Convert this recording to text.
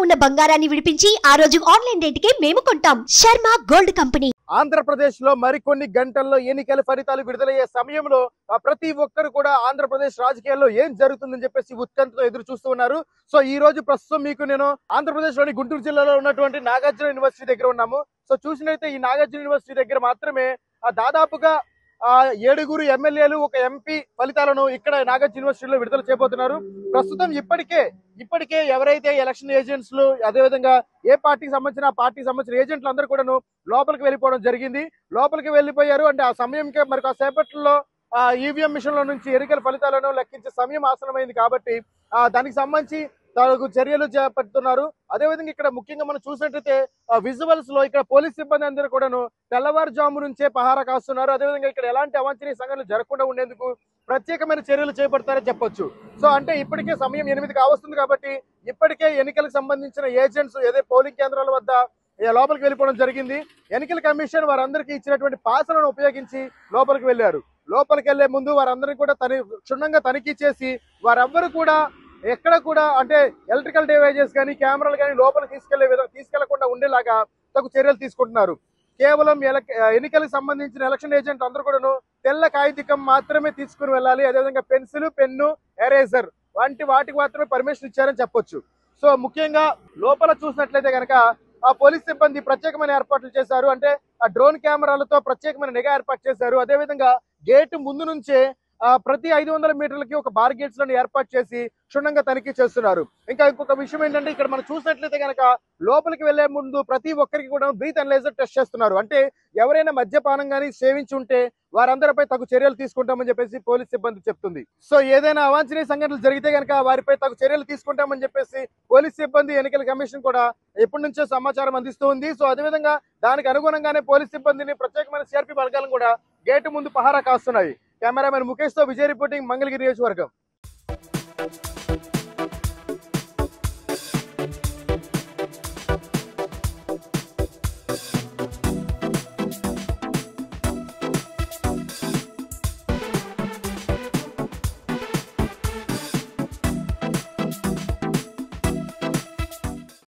ఉన్న బంగారాన్ని విడిపించి ఆ రోజు ఆన్లైన్ రేటుకే మేము కొంటాం. Sharma gold company. ఆంధ్రప్రదేశ్ లో మరికొన్ని గంటల్లో ఎన్నికల ఫలితాలు విడుదలయ్యే సమయంలో ప్రతి ఒక్కరు కూడా ఆంధ్రప్రదేశ్ రాజకీయాల్లో ఏం జరుగుతుందని చెప్పేసి ఉత్కంఠతో ఎదురు చూస్తూ ఉన్నారు. సో ఈ రోజు ప్రస్తుతం మీకు నేను ఆంధ్రప్రదేశ్ లోని గుంటూరు జిల్లాలో ఉన్నటువంటి నాగార్జున యూనివర్సిటీ దగ్గర ఉన్నాము. సో చూసినైతే ఈ నాగార్జున యూనివర్సిటీ దగ్గర మాత్రమే దాదాపుగా 7 ఎమ్మెల్యేలు, 1 ఎంపీ ఫలితాలను ఇక్కడ నాగార్జున యూనివర్సిటీలో విడుదల చేయబోతున్నారు. ప్రస్తుతం ఇప్పటికే ఎవరైతే ఎలక్షన్ ఏజెంట్స్ అదేవిధంగా ఏ పార్టీకి సంబంధించిన ఆ పార్టీకి సంబంధించిన ఏజెంట్లు అందరూ కూడాను లోపలికి వెళ్ళిపోవడం జరిగింది. లోపలికి వెళ్ళిపోయారు. అంటే ఆ సమయంకే మరి కాసేపట్లో ఈవీఎం మిషన్ లో నుంచి ఎన్నికల ఫలితాలను లెక్కించే సమయం ఆసనమైంది కాబట్టి దానికి సంబంధించి తగు చర్యలు చేపడుతున్నారు. అదేవిధంగా ఇక్కడ ముఖ్యంగా మనం చూసినట్లయితే విజువల్స్ లో ఇక్కడ పోలీస్ సిబ్బంది అందరూ కూడాను తెల్లవారుజాము నుంచే పహారా కాస్తున్నారు. అదేవిధంగా ఇక్కడ ఎలాంటి అవాంఛనీయ సంఘటనలు జరగకుండా ఉండేందుకు ప్రత్యేకమైన చర్యలు చేపడతారని చెప్పొచ్చు. సో అంటే ఇప్పటికే సమయం 8 కావస్తుంది కాబట్టి ఇప్పటికే ఎన్నికలకు సంబంధించిన ఏజెంట్స్ ఏదైతే పోలింగ్ కేంద్రాల వద్ద లోపలికి వెళ్ళిపోవడం జరిగింది. ఎన్నికల కమిషన్ వారందరికీ ఇచ్చినటువంటి పాసులను ఉపయోగించి లోపలికి వెళ్ళారు. లోపలికి వెళ్లే ముందు వారందరినీ కూడా క్షుణ్ణంగా తనిఖీ చేసి వారెవ్వరు కూడా ఎక్కడ కూడా అంటే ఎలక్ట్రికల్ డివైజెస్ కానీ కెమెరాలు కానీ లోపలికి తీసుకెళ్లకుండా ఉండేలాగా తగు చర్యలు తీసుకుంటున్నారు. కేవలం ఎన్నికలకు సంబంధించిన ఎలక్షన్ ఏజెంట్ అందరూ కూడాను తెల్ల కాగితం మాత్రమే తీసుకుని వెళ్ళాలి. అదేవిధంగా పెన్సిల్, పెన్ను, ఎరేజర్ వాటికి మాత్రమే పర్మిషన్ ఇచ్చారని చెప్పొచ్చు. సో ముఖ్యంగా లోపల చూసినట్లయితే కనుక ఆ పోలీస్ సిబ్బంది ప్రత్యేకమైన ఏర్పాట్లు చేశారు. అంటే ఆ డ్రోన్ కెమెరాలతో ప్రత్యేకమైన నిఘా ఏర్పాటు చేశారు. అదేవిధంగా గేటు ముందు నుంచే ప్రతి 500 మీటర్లకి ఒక బార్ గేట్స్ లను ఏర్పాటు చేసి క్షుణ్ణంగా తనిఖీ చేస్తున్నారు. ఇంకా ఇంకొక విషయం ఏంటంటే ఇక్కడ మనం చూసినట్లయితే కనుక లోపలికి వెళ్లే ముందు ప్రతి ఒక్కరికి కూడా బ్రీత్ అనలైజర్ టెస్ట్ చేస్తున్నారు. అంటే ఎవరైనా మద్యపానం కానీ సేవించి ఉంటే వారందరిపై తగు చర్యలు తీసుకుంటామని చెప్పేసి పోలీస్ సిబ్బంది చెప్తుంది. సో ఏదైనా అవాంఛనీయ సంఘటనలు జరిగితే కనుక వారిపై తగు చర్యలు తీసుకుంటామని చెప్పేసి పోలీస్ సిబ్బంది, ఎన్నికల కమిషన్ కూడా ఎప్పటి నుంచో సమాచారం అందిస్తూ ఉంది. సో అదేవిధంగా దానికి అనుగుణంగానే పోలీస్ సిబ్బందిని ప్రత్యేకమైన సిఆర్పీ బలగాలను కూడా గేటు ముందు పహారా కాస్తున్నాయి. కెమెరామెన్ ముఖేష్ తో విజయ్ రిపోర్టింగ్, మంగళగిరి నియోజకవర్గం.